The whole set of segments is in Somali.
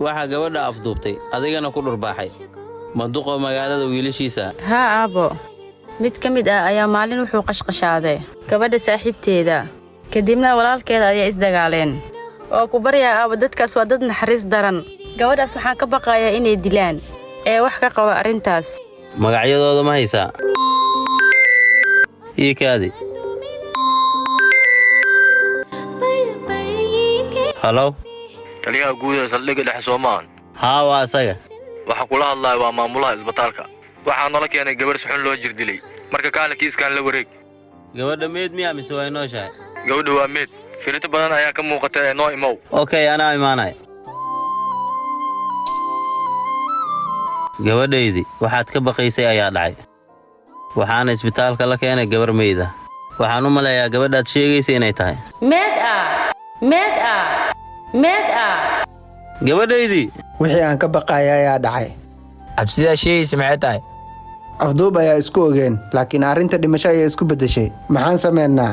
waxa gabadha afduubtay adigana ku dhurbaaxay manduqo magaalada wiilashiisa haa aabo mid ka mid ah ayaa maalin wuxuu qashqashaaday gabadha saaxiibteeda kadibna walaalkeeda ayaa isdagaaleen oo ku baryaa aabo dadkaas waa dad naxariis daran gabadhaas waxaan ka baqayaa inay dilaan ee wax ka qaba arrintaas magacyadooda ma haysaa ii kaadi halo taliyaha guud ee saldhigga dhexe Soomaan haa waa asaga waxa kula hadlay waa maamulaha isbitaalka waxa nala keenay gabar suxun loo jir dilay marka kaala kiiskan la wareeg gabadha meed miyaa mise way nooshahay gabadha waa meed filita badan ayaa ka muuqata noo imow okay anaa imaanay gabadhaydii waxaad ka baqaysay ayaa dhacay waxaana isbitaalka la keenay gabar meyd ah waxaan u maleeyaa gabadhaad sheegaysay inay tahay meed ah gabadhaydii wixii aan ka baqaaya ayaa dhacay cabsidaa sheegaysa maxay tahay afduub ayaa isku ogeen laakiin arrinta dhimasho ayaa isku beddeshay maxaan sameynaa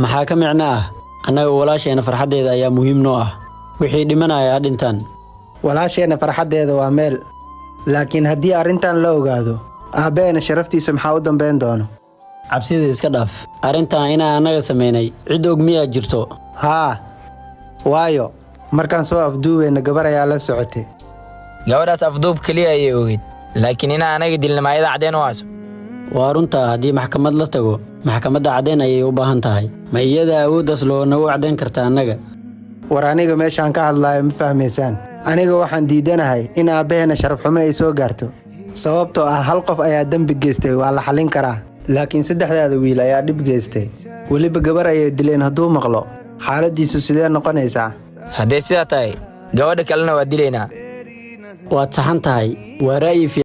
maxaa ka micno ah annaga walaasheena farxaddeeda ayaa muhiim noo ah wixii dhimanayaa dhintaan walaasheena farxaddeeda waa meel laakiin haddii arrintan la ogaado aabbeena sharaftiisa maxaa u dambayn doono cabsida iska dhaaf arrintan inaan annaga samaynay cid og miyaa jirto haa waayo markaan soo afduubayna gabar ayaa la socotay gabadhaas afduub keliya ayay ogeyd laakiin inaan anaga dilnamaayada cadeen u hayso waa runtaa haddii maxkamad la tago maxkamadda cadeen ayay u baahan tahay ma iyada awooddaas loo nagu caddayn karta annaga war aniga meeshaan ka hadlaayo ma fahmaysaan aniga waxaan diidanahay in aabbaheena sharafxumo ay soo gaarto sababtoo ah hal qof ayaa dembi geystay waa la xallin karaa laakiin saddexdaada wiil ayaa dhib geystay weliba gabar ayay dileen hadduu maqlo xaaladdiisu sidee noqonaysaa hadday sidaa tahay gabadha kalena waa dilaynaa waad saxan tahay waa ra'yi